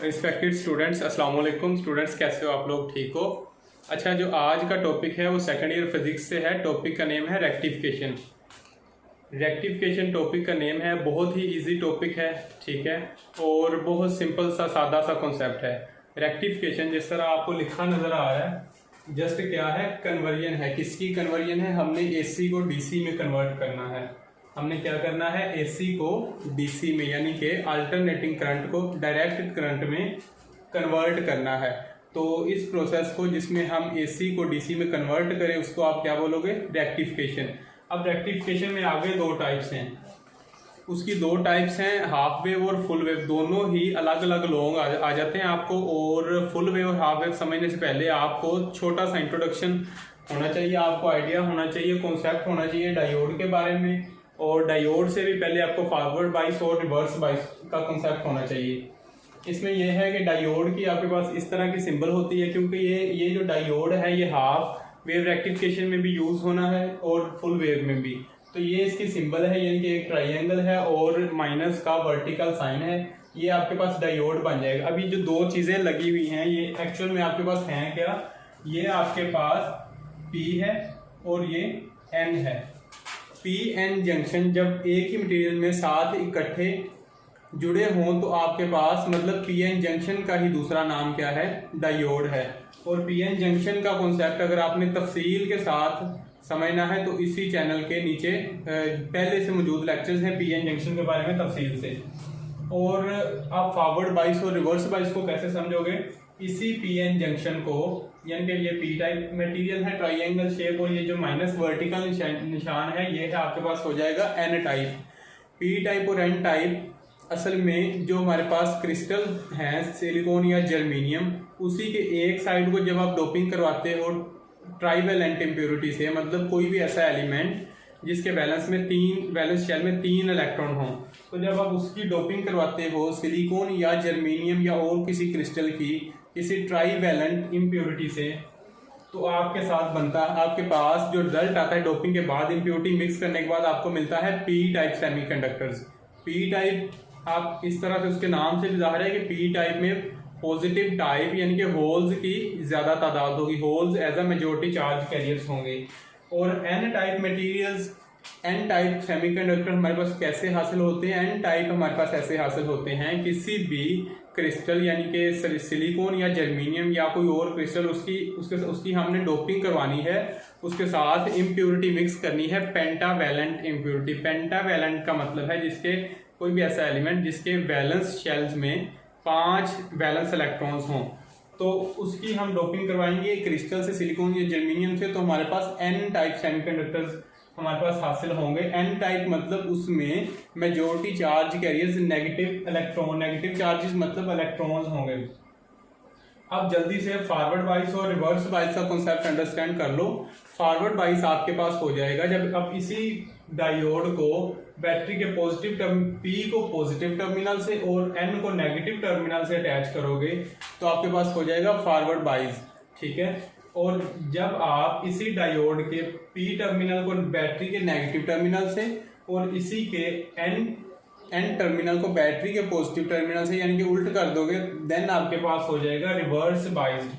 Respected students, अस्सलाम वालेकुम। Students कैसे हो आप लोग? ठीक हो? अच्छा, जो आज का टॉपिक है वो सेकेंड ईयर फिजिक्स से है। टॉपिक का नेम है रेक्टिफिकेशन। रेक्टिफिकेशन टॉपिक का नेम है। बहुत ही इजी टॉपिक है, ठीक है, और बहुत सिंपल सा सादा सा कॉन्सेप्ट है। रेक्टिफिकेशन जिस तरह आपको लिखा नज़र आ रहा है, जस्ट क्या है, कन्वर्जन है। किसकी कन्वर्जन है? हमने एसी को डीसी में कन्वर्ट करना है। हमने क्या करना है? एसी को डीसी में, यानी कि अल्टरनेटिंग करंट को डायरेक्ट करंट में कन्वर्ट करना है। तो इस प्रोसेस को जिसमें हम एसी को डीसी में कन्वर्ट करें, उसको आप क्या बोलोगे? रेक्टिफिकेशन। अब रेक्टिफिकेशन में आगे दो टाइप्स हैं। उसकी दो टाइप्स हैं, हाफ वेव और फुल वेव। दोनों ही अलग अलग लॉन्ग आ जाते हैं आपको। और फुल वेव और हाफ वेव समझने से पहले आपको छोटा सा इंट्रोडक्शन होना चाहिए, आपको आइडिया होना चाहिए, कॉन्सेप्ट होना चाहिए डायोड के बारे में। और डायोड से भी पहले आपको फॉरवर्ड बाइस और रिवर्स बाइस का कॉन्सेप्ट होना चाहिए। इसमें यह है कि डायोड की आपके पास इस तरह की सिंबल होती है, क्योंकि ये जो डायोड है ये हाफ वेव रेक्टिफिकेशन में भी यूज़ होना है और फुल वेव में भी। तो ये इसकी सिंबल है, यानी कि एक ट्राइंगल है और माइनस का वर्टिकल साइन है। ये आपके पास डायोड बन जाएगा। अभी जो दो चीज़ें लगी हुई हैं, ये एक्चुअल में आपके पास हैं क्या? ये आपके पास P है और ये N है। पी एन जंक्शन जब एक ही मटेरियल में साथ इकट्ठे जुड़े हों तो आपके पास मतलब पी एन जंक्शन का ही दूसरा नाम क्या है? डायोड है। और पी एन जंक्शन का कॉन्सेप्ट अगर आपने तफसील के साथ समझना है तो इसी चैनल के नीचे पहले से मौजूद लेक्चर्स हैं पी एन जंक्शन के बारे में तफसील से। और आप फॉरवर्ड बाइस और रिवर्स बाइस को कैसे समझोगे? इसी पी एन जंक्शन को, यानी कि ये पी टाइप मटेरियल है, ट्राइंगल शेप, और ये जो माइनस वर्टिकल निशान है ये है आपके पास हो जाएगा एन टाइप। पी टाइप और एन टाइप असल में जो हमारे पास क्रिस्टल हैं, सिलिकॉन या जर्मेनियम, उसी के एक साइड को जब आप डोपिंग करवाते हो ट्राइवेलेंट इम्प्योरिटी से, मतलब कोई भी ऐसा एलिमेंट जिसके वैलेंस शेल में 3 इलेक्ट्रॉन हों, तो जब आप उसकी डोपिंग करवाते हो सिलिकॉन या जर्मेनियम या और किसी क्रिस्टल की किसी ट्राइवेलेंट इम्प्योरिटी से, तो आपके साथ बनता है, आपके पास जो रिजल्ट आता है डोपिंग के बाद, इम्प्योरिटी मिक्स करने के बाद आपको मिलता है P type semiconductors. P type आप इस तरह से उसके नाम से भी जाहिर है कि पी टाइप में पॉजिटिव टाइप यानी कि होल्स की ज़्यादा तादाद होगी, holes as a majority charge carriers होंगे। और N type materials, N type semiconductor हमारे पास कैसे हासिल होते हैं? एन टाइप हमारे पास ऐसे हासिल होते हैं, किसी भी क्रिस्टल यानी कि सिलिकॉन या जर्मेनियम या कोई और क्रिस्टल उसकी हमने डोपिंग करवानी है, उसके साथ इम्प्योरिटी मिक्स करनी है, पेंटावैलेंट इम्प्योरिटी। पेंटावैलेंट का मतलब है जिसके कोई भी ऐसा एलिमेंट जिसके वैलेंस शेल्स में 5 वैलेंस इलेक्ट्रॉन्स हों, तो उसकी हम डोपिंग करवाएंगे क्रिस्टल से, सिलिकॉन या जर्मेनियम से। तो हमारे पास एन टाइप सेमीकंडक्टर्स हमारे पास हासिल होंगे। एन टाइप मतलब उसमें majority charge carriers negative charges मतलब इलेक्ट्रॉन्स होंगे। अब जल्दी से फॉरवर्ड बाइस और रिवर्स बाइस का कॉन्सेप्ट अंडरस्टैंड कर लो। फॉरवर्ड बाइस आपके पास हो जाएगा जब आप इसी डायोड को बैटरी के पॉजिटिव पी को पॉजिटिव टर्मिनल से और एन को नेगेटिव टर्मिनल से अटैच करोगे तो आपके पास हो जाएगा फॉरवर्ड बाइस, ठीक है। और जब आप इसी डायोड के पी टर्मिनल को बैटरी के नेगेटिव टर्मिनल से और इसी के एन टर्मिनल को बैटरी के पॉजिटिव टर्मिनल से यानी कि उल्ट कर दोगे, देन आपके पास हो जाएगा रिवर्स बाइस्ड,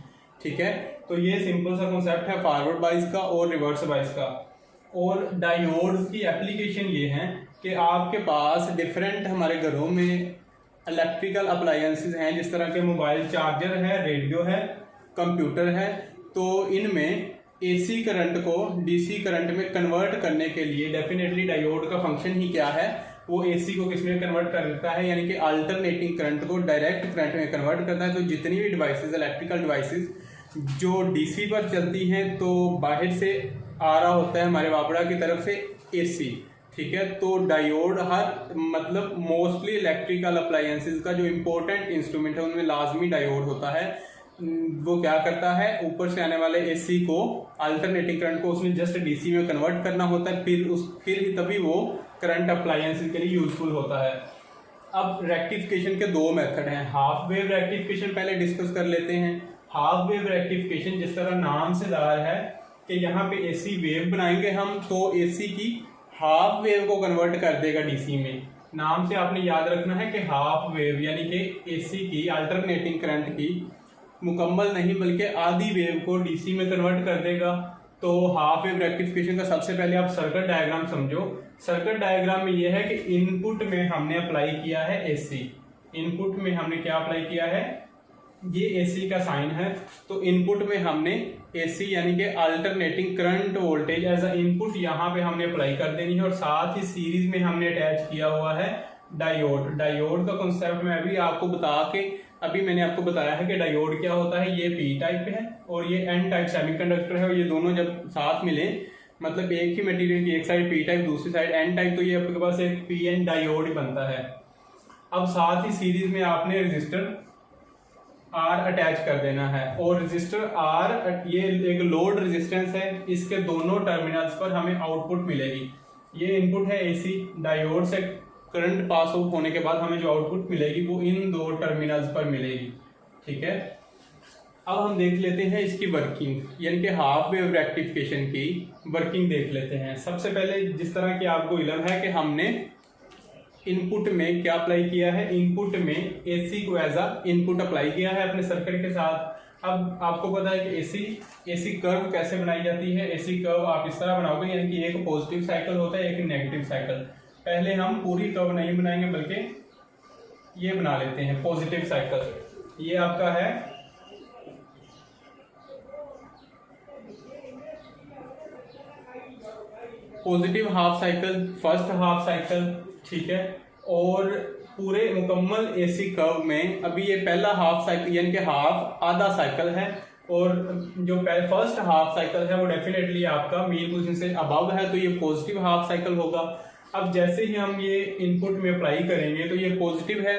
ठीक है। तो ये सिंपल सा कॉन्सेप्ट है फॉरवर्ड बाइस का और रिवर्स बाइस का। और डायोड्स की एप्लीकेशन ये है कि आपके पास डिफरेंट हमारे घरों में इलेक्ट्रिकल अप्लायंसेस हैं, जिस तरह के मोबाइल चार्जर है, रेडियो है, कंप्यूटर है। तो इनमें एसी करंट को डीसी करंट में कन्वर्ट करने के लिए डेफिनेटली डायोड का फंक्शन ही क्या है? वो एसी को किस में कन्वर्ट कर देता है, यानी कि अल्टरनेटिंग करंट को डायरेक्ट करंट में कन्वर्ट करता है। तो जितनी भी डिवाइसेस, इलेक्ट्रिकल डिवाइसेस जो डीसी पर चलती हैं, तो बाहर से आ रहा होता है हमारे वापड़ा की तरफ से एसी, ठीक है। तो डायोड हर मतलब मोस्टली इलेक्ट्रिकल अप्लायंसेस का जो इम्पोर्टेंट इंस्ट्रूमेंट है उनमें लाजमी डायोड होता है। वो क्या करता है? ऊपर से आने वाले एसी को, अल्टरनेटिंग करंट को उसने जस्ट डीसी में कन्वर्ट करना होता है, फिर ही तभी वो करंट अप्लायंसेस के लिए यूजफुल होता है। अब रेक्टिफिकेशन के दो मेथड हैं। हाफ वेव रेक्टिफिकेशन पहले डिस्कस कर लेते हैं। हाफ वेव रेक्टिफिकेशन जिस तरह नाम से जाहिर है कि यहाँ पे एसी वेव बनाएंगे हम, तो एसी की हाफ वेव को कन्वर्ट कर देगा डीसी में। नाम से आपने याद रखना है कि हाफ वेव यानी कि एसी की अल्टरनेटिंग करंट की मुकम्मल नहीं बल्कि आधी वेव को डीसी में कन्वर्ट कर देगा। तो हाफ वेव रेक्टिफिकेशन का सबसे पहले आप सर्किट डायग्राम समझो। सर्किट डायग्राम में यह है कि इनपुट में हमने अप्लाई किया है एसी। इनपुट में हमने क्या अप्लाई किया है, ये एसी का साइन है। तो इनपुट में हमने एसी यानी कि alternating current voltage as a input यहाँ पे हमने अप्लाई कर देनी है, और साथ ही सीरीज में हमने अटैच किया हुआ है डायोड। डायोड का कॉन्सेप्ट मैं अभी मैंने आपको बताया है कि डायोड क्या होता है। ये पी टाइप है और ये एन टाइप सेमीकंडक्टर है, और ये दोनों जब साथ मिले मतलब एक ही मटेरियल की एक साइड पी टाइप दूसरी साइड एन टाइप, तो ये आपके पास एक पी एन डायोड बनता है। अब साथ ही सीरीज में आपने रजिस्टर आर अटैच कर देना है, और रजिस्टर आर ये एक लोड रेजिस्टेंस है, इसके दोनों टर्मिनल्स पर हमें आउटपुट मिलेगी। ये इनपुट है एसी, डायोड से करंट पास आउट होने के बाद हमें जो आउटपुट मिलेगी वो इन दो टर्मिनल्स पर मिलेगी। ठीक है, अब हम देख लेते हैं इसकी वर्किंग यानी कि हाफ वेव रेक्टिफिकेशन की वर्किंग देख लेते हैं। सबसे पहले जिस तरह की आपको इल्म है कि हमने इनपुट में क्या अप्लाई किया है, इनपुट में एसी को एज अ इनपुट अप्लाई किया है अपने सर्किट के साथ। अब आपको पता है कि एसी कर्व कैसे बनाई जाती है। एसी कर्व आप इस तरह बनाओगे यानी कि एक पॉजिटिव साइकिल होता है एक नेगेटिव साइकिल। पहले हम पूरी कर्व नहीं बनाएंगे बल्कि ये बना लेते हैं पॉजिटिव साइकिल। ये आपका है positive half cycle, first half cycle. ठीक है, और पूरे मुकम्मल एसी कर्व में अभी ये पहला हाफ साइकिल यानी कि हाफ आधा साइकिल है, और जो फर्स्ट हाफ साइकिल है वो डेफिनेटली आपका मीन पोजीशन से अबव है, तो ये पॉजिटिव हाफ साइकिल होगा। अब जैसे ही हम ये इनपुट में अप्लाई करेंगे तो ये पॉजिटिव है।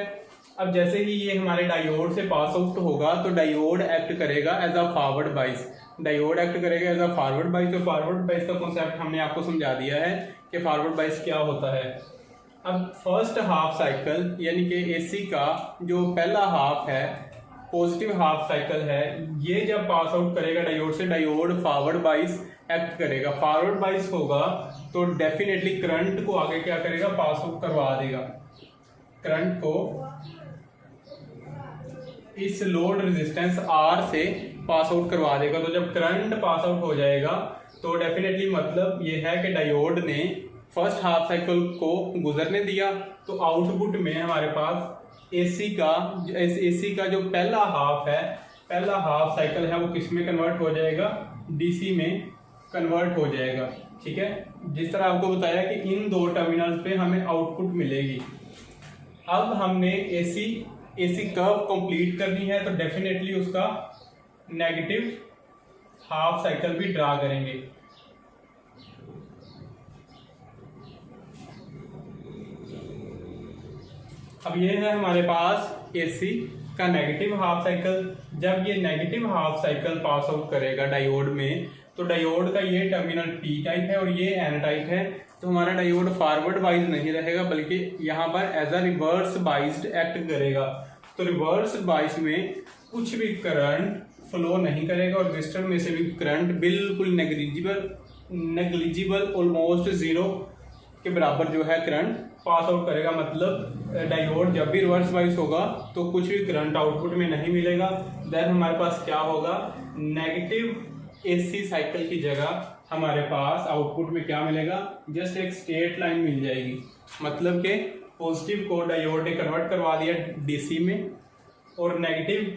अब जैसे ही ये हमारे डायोड से पास आउट होगा तो डायोड एक्ट करेगा as a forward bias. Diode act करेगा एज अ फॉरवर्ड बाइस। तो फॉरवर्ड बाइस का कॉन्सेप्ट हमने आपको समझा दिया है कि फॉरवर्ड बाइस क्या होता है। अब फर्स्ट हाफ साइकिल यानी कि एसी का जो पहला हाफ है पॉजिटिव हाफ साइकिल है, ये जब पास आउट करेगा डायोड से, डायोड फॉरवर्ड बाइस एक्ट करेगा। फॉरवर्ड बाइस होगा तो डेफिनेटली करंट को आगे क्या करेगा, पास आउट करवा देगा। करंट को इस लोड रेजिस्टेंस आर से पास आउट करवा देगा। तो जब करंट पास आउट हो जाएगा तो डेफिनेटली मतलब ये है कि डायोड ने फर्स्ट हाफ साइकिल को गुजरने दिया, तो आउटपुट में हमारे पास एसी का जो पहला हाफ है, पहला हाफ साइकिल है वो किस में कन्वर्ट हो जाएगा, डीसी में कन्वर्ट हो जाएगा। ठीक है, जिस तरह आपको बताया कि इन दो टर्मिनल्स पे हमें आउटपुट मिलेगी। अब हमने एसी कर्व कंप्लीट करनी है, तो डेफिनेटली उसका नेगेटिव हाफ साइकिल भी ड्रा करेंगे। अब ये है हमारे पास एसी का नेगेटिव हाफ साइकिल। जब ये negative half cycle pass out करेगा डायोड में, तो डायोड का ये टर्मिनल पी टाइप है और ये एन टाइप है, तो हमारा डायोड फॉरवर्ड बाइज नहीं रहेगा बल्कि यहाँ पर as a reverse biased act करेगा। तो रिवर्स बाइज में कुछ भी करंट फ्लो नहीं करेगा और रजिस्टर में से भी करंट बिल्कुल नेग्लिजिबल ऑलमोस्ट जीरो के बराबर जो है करंट पास आउट करेगा। मतलब डायोड जब भी रिवर्स बाइस होगा तो कुछ भी करंट आउटपुट में नहीं मिलेगा। देन हमारे पास क्या होगा, नेगेटिव एसी साइकिल की जगह हमारे पास आउटपुट में क्या मिलेगा, जस्ट एक स्ट्रेट लाइन मिल जाएगी। मतलब कि पॉजिटिव को डायोड ने कन्वर्ट करवा दिया डीसी में, और नेगेटिव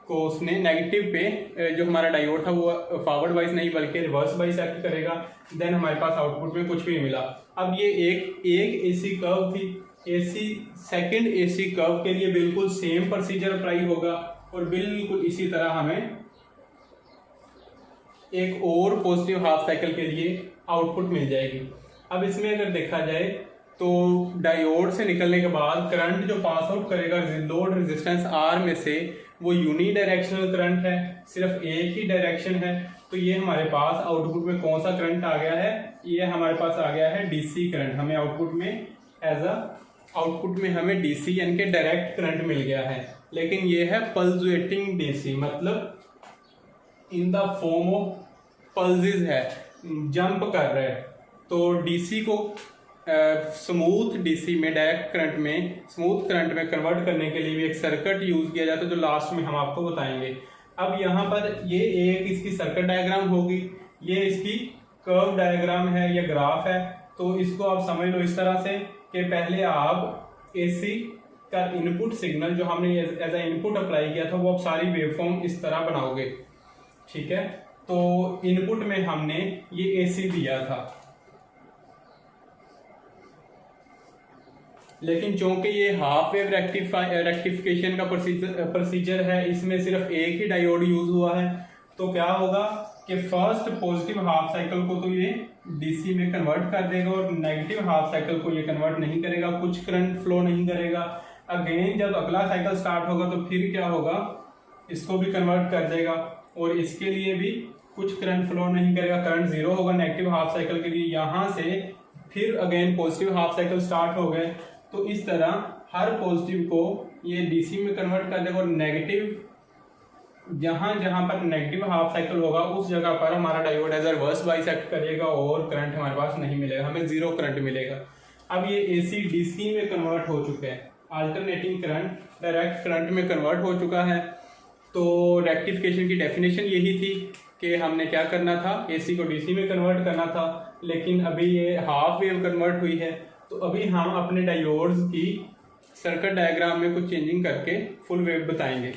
को उसने नेगेटिव पे जो हमारा डायोड था वो फॉरवर्ड बाइस नहीं बल्कि रिवर्स बाइस एक्ट करेगा। देन हमारे पास आउटपुट में कुछ भी मिला। अब ये एक एसी कर्व थी, सेकंड एसी कर्व के लिए बिल्कुल सेम प्रोसीजर अप्लाई होगा और बिल्कुल इसी तरह हमें एक और पॉजिटिव हाफ साइकिल के लिए आउटपुट मिल जाएगी। अब इसमें अगर देखा जाए तो डायोड से निकलने के बाद करंट जो पास आउट करेगा लोड रेजिस्टेंस आर में से वो यूनी डायरेक्शनल करंट है, सिर्फ एक ही डायरेक्शन है। तो ये हमारे पास आउटपुट में कौन सा करंट आ गया है, ये हमारे पास आ गया है डीसी करंट। हमें आउटपुट में हमें डीसी यानी कि डायरेक्ट करंट मिल गया है, लेकिन ये है पल्सेटिंग डीसी, मतलब in the form of pulses है, जंप कर रहा है। तो डीसी को स्मूथ डीसी में, डायरेक्ट करंट में स्मूथ करंट में कन्वर्ट करने के लिए भी एक सर्किट यूज़ किया जाता है, जो लास्ट में हम आपको बताएंगे। अब यहाँ पर ये एक इसकी सर्किट डायग्राम होगी, ये इसकी कर्व डायग्राम है या ग्राफ है। तो इसको आप समझ लो इस तरह से कि पहले आप एसी का इनपुट सिग्नल जो हमने एज ए इनपुट अप्लाई किया था, वो आप सारी वेवफॉर्म इस तरह बनाओगे, ठीक है। तो इनपुट में हमने ये एसी दिया था, लेकिन चूंकि ये हाफ वेव रेक्टिफिकेशन का प्रोसीजर है, इसमें सिर्फ एक ही डायोड यूज हुआ है, तो क्या होगा कि फर्स्ट पॉजिटिव हाफ साइकिल को तो ये डीसी में कन्वर्ट कर देगा और नेगेटिव हाफ साइकिल को ये कन्वर्ट नहीं करेगा, कुछ करंट फ्लो नहीं करेगा। अगेन जब अगला साइकिल स्टार्ट होगा तो फिर क्या होगा, इसको भी कन्वर्ट कर देगा और इसके लिए भी कुछ करंट फ्लो नहीं करेगा, करंट जीरो होगा नेगेटिव हाफ साइकिल के लिए। यहाँ से फिर again positive half cycle start हो गए, तो इस तरह हर पॉजिटिव को ये डीसी में कन्वर्ट कर देगा और नेगेटिव जहाँ जहाँ पर नेगेटिव हाफ साइकिल होगा उस जगह पर हमारा डायोड एज रिवर्स बाइसेक्ट करेगा और करंट हमारे पास नहीं मिलेगा, हमें जीरो करंट मिलेगा। अब ये एसी डीसी में कन्वर्ट हो चुका है, अल्टरनेटिंग करंट डायरेक्ट करंट में कन्वर्ट हो चुका है। तो रेक्टिफिकेशन की डेफिनेशन यही थी कि हमने क्या करना था, एसी को डीसी में कन्वर्ट करना था, लेकिन अभी ये हाफ वेव कन्वर्ट हुई है, तो अभी हम अपने डायोड्स की सर्किट डायग्राम में कुछ चेंजिंग करके फुल वेव बताएंगे।